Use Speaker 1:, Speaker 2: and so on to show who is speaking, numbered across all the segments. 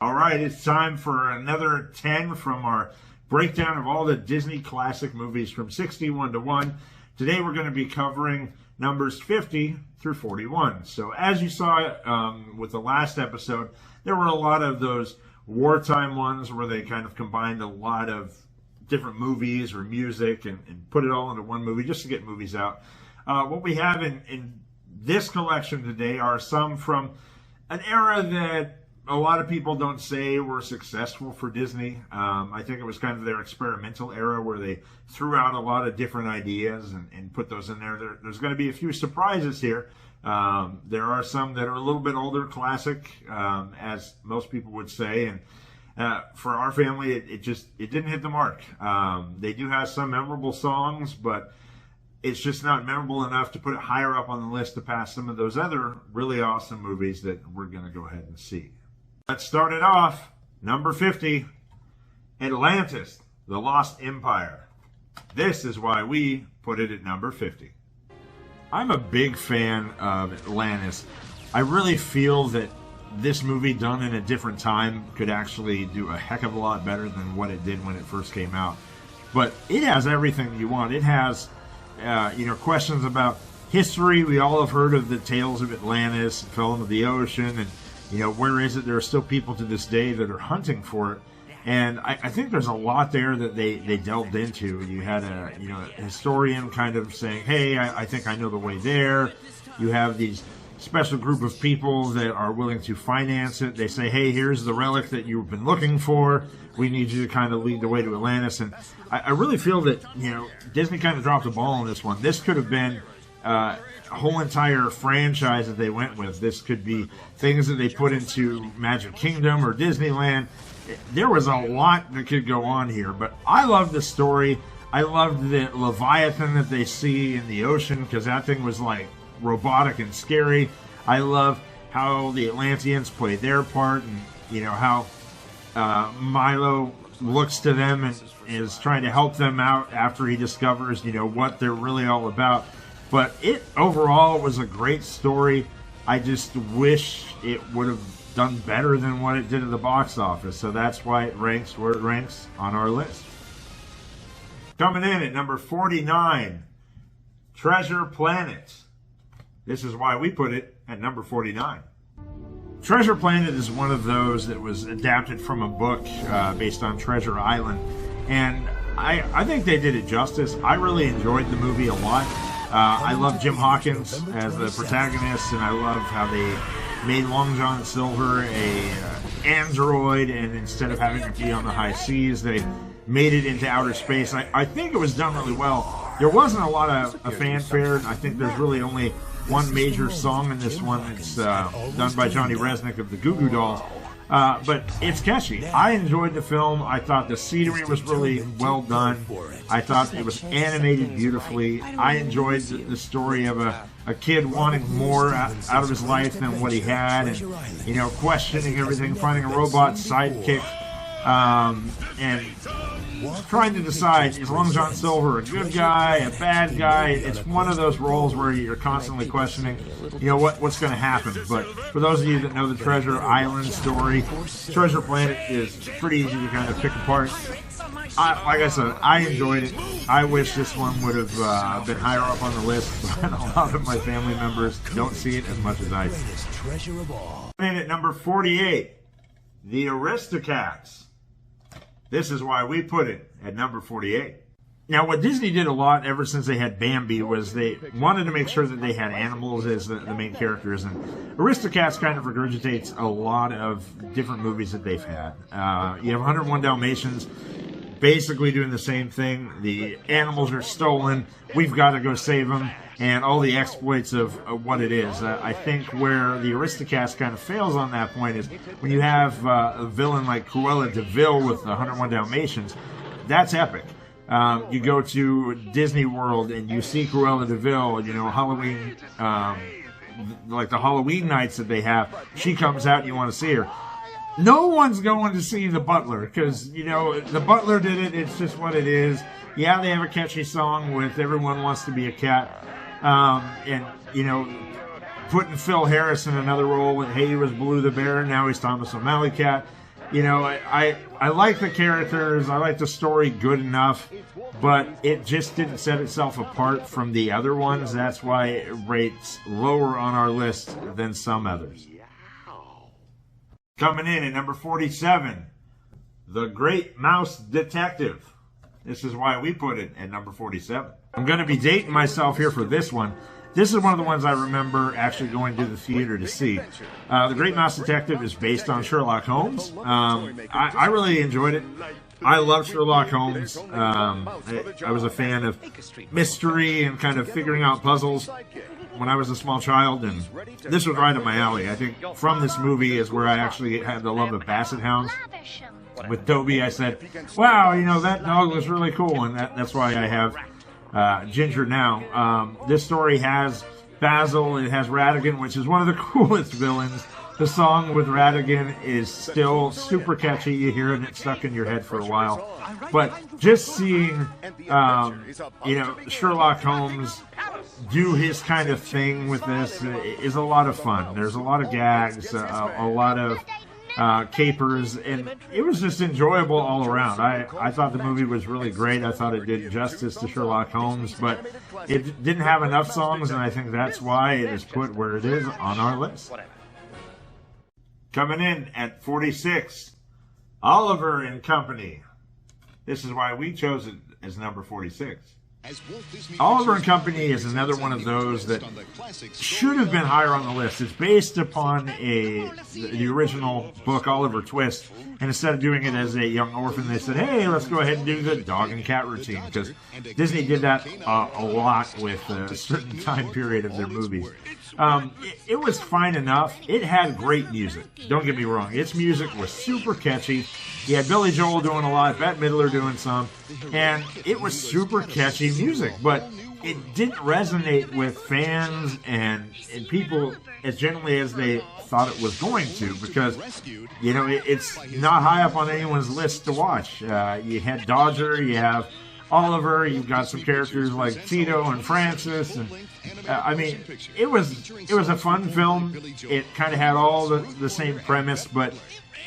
Speaker 1: All right, it's time for another 10 from our breakdown of all the Disney classic movies from 61 to 1. Today we're going to be covering numbers 50 through 41. So as you saw with the last episode, there were a lot of those wartime ones where they kind of combined a lot of different movies or music and put it all into one movie just to get movies out. What we have in this collection today are some from an era that a lot of people don't say were successful for Disney. I think it was kind of their experimental era where they threw out a lot of different ideas and put those in there. There's going to be a few surprises here. There are some that are a little bit older, classic, as most people would say. And for our family, it didn't hit the mark. They do have some memorable songs, but it's just not memorable enough to put it higher up on the list to pass some of those other really awesome movies that we're going to go ahead and see. Let's start it off. Number 50, Atlantis, The Lost Empire. This is why we put it at number 50. I'm a big fan of Atlantis. I really feel that this movie done in a different time could actually do a heck of a lot better than what it did when it first came out. But it has everything you want. It has, questions about history. We all have heard of the tales of Atlantis. It fell into the ocean, and where is it? There are still people to this day that are hunting for it. And I think there's a lot there that they delved into. You had a historian kind of saying, hey, I think I know the way there. You have these special group of people that are willing to finance it. They say, hey, here's the relic that you've been looking for. We need you to kind of lead the way to Atlantis. And I really feel that, Disney kind of dropped the ball on this one. This could have been a whole entire franchise that they went with. This could be things that they put into Magic Kingdom or Disneyland. There was a lot that could go on here, but I love the story. I loved the Leviathan that they see in the ocean, because that thing was like robotic and scary. I love how the Atlanteans play their part, and how Milo looks to them and is trying to help them out after he discovers what they're really all about. But it overall was a great story. I just wish it would have done better than what it did at the box office. So that's why it ranks where it ranks on our list. Coming in at number 49, Treasure Planet. This is why we put it at number 49. Treasure Planet is one of those that was adapted from a book based on Treasure Island. And I think they did it justice. I really enjoyed the movie a lot. I love Jim Hawkins as the protagonist, and I love how they made Long John Silver a android, and instead of having to be on the high seas, they made it into outer space. I think it was done really well. There wasn't a lot of fanfare. I think there's really only one major song in this one. It's done by Johnny Resnick of the Goo Goo Dolls. But it's catchy. I enjoyed the film. I thought the scenery was really well done. I thought it was animated beautifully. I enjoyed the story of a kid wanting more out of his life than what he had, and questioning everything, finding a robot sidekick, and trying to decide, is Long John Silver a good guy, a bad guy? It's one of those roles where you're constantly questioning, what's going to happen. But for those of you that know the Treasure Island story, Treasure Planet is pretty easy to kind of pick apart. Like I said, I enjoyed it. I wish this one would have been higher up on the list, but a lot of my family members don't see it as much as I do. And at number 48, The Aristocats. This is why we put it at number 48. Now, what Disney did a lot ever since they had Bambi was they wanted to make sure that they had animals as the main characters. And Aristocats kind of regurgitates a lot of different movies that they've had. You have 101 Dalmatians basically doing the same thing. The animals are stolen. We've got to go save them. And all the exploits of what it is. I think where the Aristocats kind of fails on that point is when you have a villain like Cruella de Vil with the 101 Dalmatians. That's epic. You go to Disney World and you see Cruella de Vil, Halloween, like the Halloween nights that they have. She comes out and you want to see her. No one's going to see the Butler because, the Butler did it. It's just what it is. Yeah, they have a catchy song with Everyone Wants to Be a Cat. And putting Phil Harris in another role, and hey, he was Blue the Bear, now he's Thomas O'Malley Cat. You know, I like the characters, I like the story good enough, but it just didn't set itself apart from the other ones. That's why it rates lower on our list than some others. Coming in at number 47, The Great Mouse Detective. This is why we put it at number 47. I'm going to be dating myself here for this one. This is one of the ones I remember actually going to the theater to see. The Great Mouse Detective is based on Sherlock Holmes. I really enjoyed it. I love Sherlock Holmes. I was a fan of mystery and kind of figuring out puzzles when I was a small child, and this was right up my alley. I think from this movie is where I actually had the love of Basset Hounds. With Toby, I said, wow, you know, that dog was really cool, and that's why I have Ginger now. This story has Basil, it has Ratigan, which is one of the coolest villains. The song with Ratigan is still super catchy. You hear it stuck in your head for a while. But just seeing, you know, Sherlock Holmes do his kind of thing with this is a lot of fun. There's a lot of gags, a lot of capers, and it was just enjoyable all around. I thought the movie was really great. I thought it did justice to Sherlock Holmes, but it didn't have enough songs, and I think that's why it is put where it is on our list. Coming in at 46, Oliver and Company. This is why we chose it as number 46. Oliver and Company is another one of those that should have been higher on the list. It's based upon the original book, Oliver Twist, and instead of doing it as a young orphan, they said, hey, let's go ahead and do the dog and cat routine, because Disney did that a lot with a certain time period of their movies. It was fine enough. It had great music. Don't get me wrong. Its music was super catchy. You had Billy Joel doing a lot, Bette Midler doing some, and it was super catchy music, but it didn't resonate with fans and people as generally as they thought it was going to, because, you know, it's not high up on anyone's list to watch. You had Dodger, you have Oliver, you've got some characters like Tito and Francis, and I mean, it was a fun film. It kind of had all the same premise, but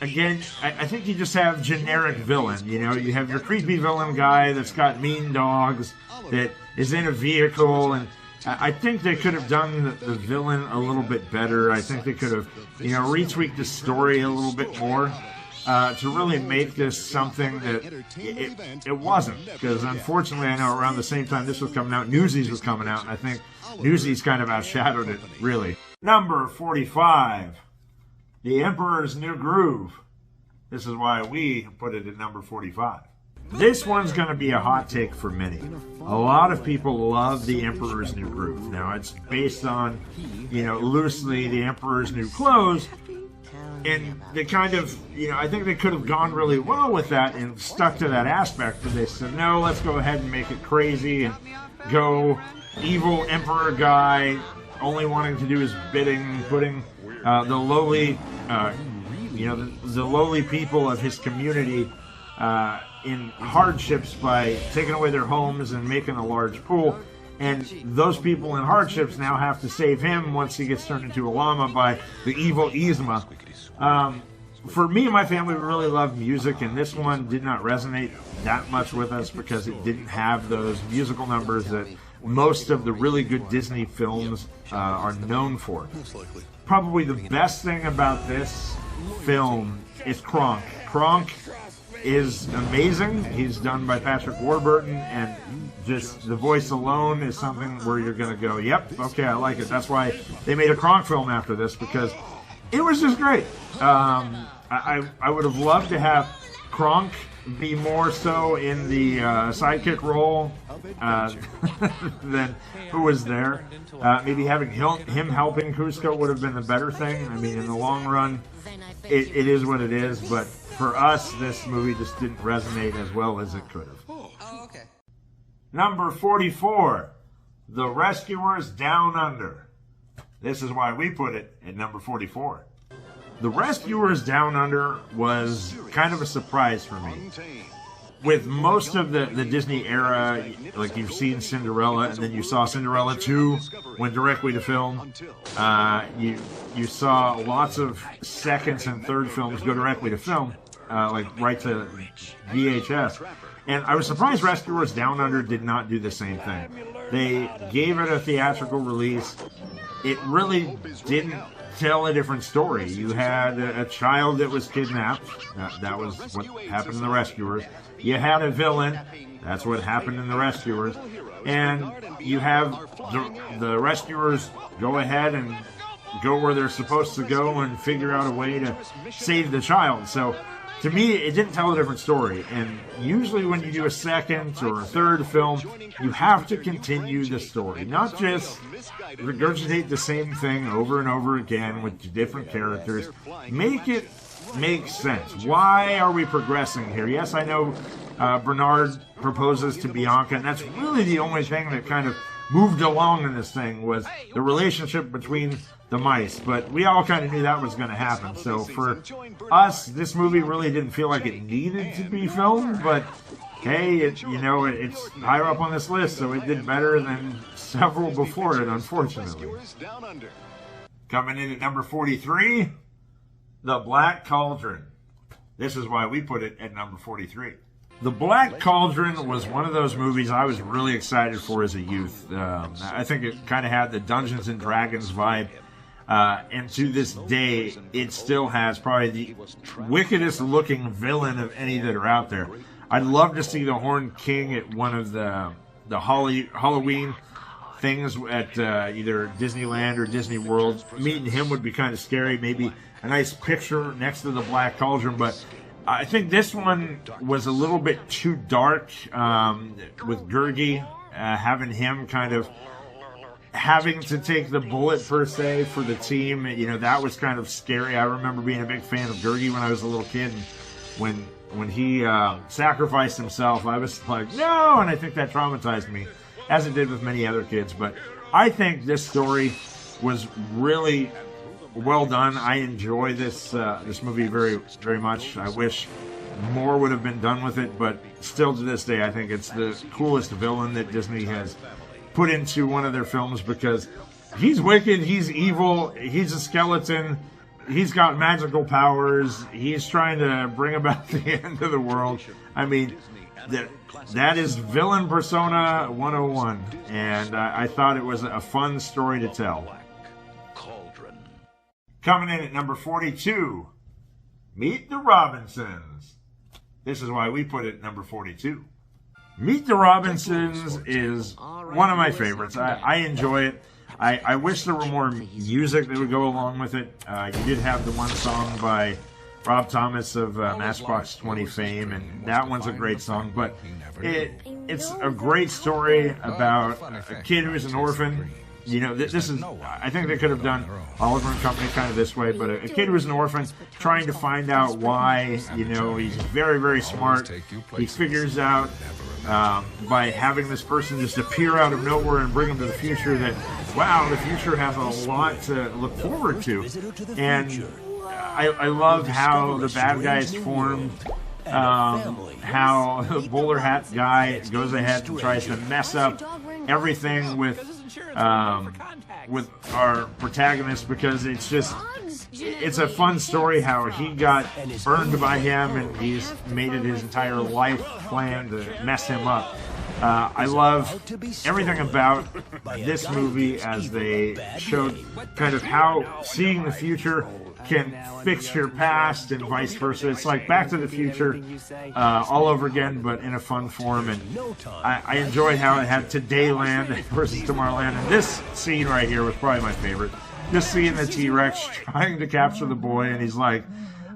Speaker 1: again, I think you just have generic villain. You know, you have your creepy villain guy that's got mean dogs, that is in a vehicle, and I think they could have done the villain a little bit better. I think they could have, you know, retweaked the story a little bit more to really make this something that it wasn't. Because unfortunately, I know around the same time this was coming out, Newsies was coming out, and I think Newsies kind of outshadowed it, really. Number 45. The Emperor's New Groove. This is why we put it at number 45. This one's going to be a hot take for many. A lot of people love The Emperor's New Groove. Now, it's based on, you know, loosely The Emperor's New Clothes. And they kind of, you know, I think they could have gone really well with that and stuck to that aspect. But they said, no, let's go ahead and make it crazy and go evil emperor guy, only wanting to do his bidding, putting the lowly, you know, the lowly people of his community in hardships by taking away their homes and making a large pool. And those people in hardships now have to save him once he gets turned into a llama by the evil Yzma. For me and my family, we really love music, and this one did not resonate that much with us because it didn't have those musical numbers that most of the really good Disney films are known for. Probably the best thing about this film is Kronk. Kronk is amazing. He's done by Patrick Warburton, and just the voice alone is something where you're going to go, yep, okay, I like it. That's why they made a Kronk film after this, because it was just great. I would have loved to have Kronk be more so in the sidekick role than who was there. Maybe having him helping Cusco would have been the better thing. I mean, in the long run, it is what it is, but for us, this movie just didn't resonate as well as it could have.
Speaker 2: Oh, okay.
Speaker 1: Number 44, The Rescuers Down Under. This is why we put it at number 44. The Rescuers Down Under was kind of a surprise for me. with most of the Disney era, like you've seen Cinderella, and then you saw Cinderella 2 went directly to film. You saw lots of second and third films go directly to film, like right to VHS. And I was surprised Rescuers Down Under did not do the same thing. They gave it a theatrical release. It really didn't tell a different story. You had a child that was kidnapped. That was what happened in The Rescuers. You had a villain. That's what happened in The Rescuers. And you have the Rescuers go ahead and go where they're supposed to go and figure out a way to save the child. So to me, it didn't tell a different story. And usually when you do a second or a third film, you have to continue the story, not just regurgitate the same thing over and over again with different characters. Make it make sense. Why are we progressing here? Yes, I know Bernard proposes to Bianca, and that's really the only thing that kind of moved along in this thing was the relationship between the mice, but we all kind of knew that was going to happen. So for us, this movie really didn't feel like it needed to be filmed, but hey, it's higher up on this list, so it did better than several before it, unfortunately. Coming in at number 43, The Black Cauldron. This is why we put it at number 43. The Black Cauldron was one of those movies I was really excited for as a youth. I think it kind of had the Dungeons and Dragons vibe. And to this day, it still has probably the wickedest looking villain of any that are out there. I'd love to see the Horned King at one of the Halloween things at either Disneyland or Disney World. Meeting him would be kind of scary. Maybe a nice picture next to the Black Cauldron, but I think this one was a little bit too dark with Gurgi, having him kind of having to take the bullet per se for the team. That was kind of scary. I remember being a big fan of Gurgi when I was a little kid. And when he sacrificed himself, I was like, no! And I think that traumatized me, as it did with many other kids. But I think this story was really well done. I enjoy this movie very, very much. I wish more would have been done with it, but still to this day, I think it's the coolest villain that Disney has put into one of their films, because he's wicked, he's evil, he's a skeleton, he's got magical powers, he's trying to bring about the end of the world. I mean, that is villain persona 101, and I thought it was a fun story to tell. Coming in at number 42, Meet the Robinsons. This is why we put it at number 42. Meet the Robinsons is one of my favorites. I enjoy it. I wish there were more music that would go along with it. You did have the one song by Rob Thomas of Matchbox 20 fame, and that one's a great song. But it's a great story about a kid who is an orphan. This is, I think they could have done Oliver and Company kind of this way, but a kid who is an orphan trying to find out why, he's very, very smart. He figures out by having this person just appear out of nowhere and bring him to the future that, wow, the future has a lot to look forward to. And I love how the bad guys formed, how the bowler hat guy goes ahead and tries to mess up everything with our protagonist, because it's a fun story how he got burned by him and he's made it his entire life plan to mess him up. I love everything about this movie, as they showed kind of how seeing the future can fix your past and vice versa. It's like Back to the Future all over again, but in a fun form. And I enjoyed how it had Todayland versus Tomorrowland. And this scene right here was probably my favorite. Just seeing the T-Rex trying to capture the boy, and he's like,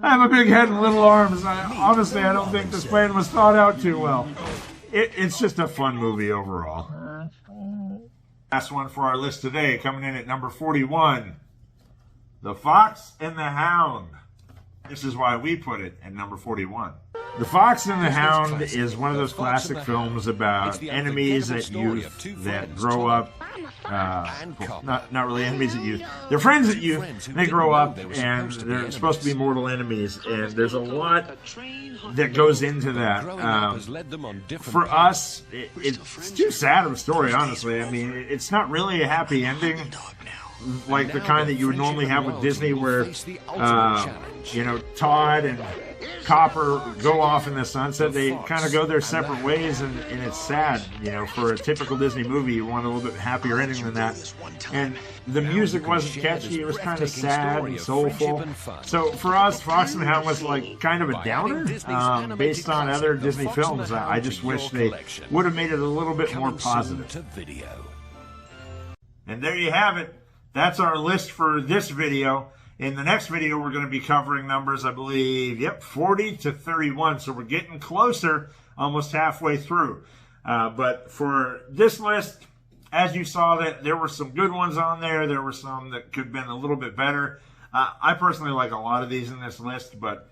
Speaker 1: I have a big head and little arms. Honestly, I don't think this plan was thought out too well. It's just a fun movie overall. Last one for our list today, coming in at number 41. The Fox and the Hound. This is why we put it at number 41. The Fox and the Hound is one of those classic films about enemies at youth that grow up. Not really enemies at youth. They're friends at youth. They grow up and they're supposed to be mortal enemies. And there's a lot that goes into that. For us, it's too sad of a story, honestly. I mean, it's not really a happy ending, like the kind that you would normally have with Disney, where Todd and Copper go off in the sunset. They kind of go their separate ways, and it's sad. For a typical Disney movie, you want a little bit happier ending than that. And the music wasn't catchy. It was kind of sad and soulful. So for us, Fox and the Hound was like kind of a downer based on other Disney films. I just wish they would have made it a little bit more positive. And there you have it. That's our list for this video. In the next video, we're going to be covering numbers, I believe, 40 to 31. So we're getting closer, almost halfway through. But for this list, as you saw, that there were some good ones on there. There were some that could have been a little bit better. I personally like a lot of these in this list, but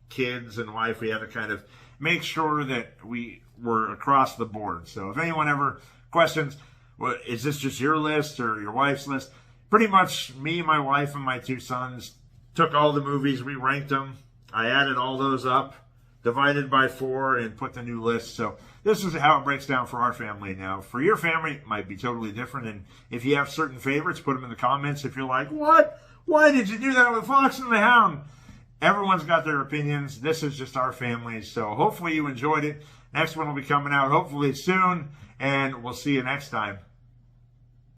Speaker 1: kids and wife, we had to kind of make sure that we were across the board. So if anyone ever questions, well, is this just your list or your wife's list? Pretty much me, my wife, and my two sons took all the movies, we ranked them. I added all those up, divided by 4, and put the new list. So this is how it breaks down for our family. Now, for your family, it might be totally different. And if you have certain favorites, put them in the comments. If you're like, what? Why did you do that with Fox and the Hound? Everyone's got their opinions. This is just our family. So hopefully you enjoyed it. Next one will be coming out hopefully soon. And we'll see you next time.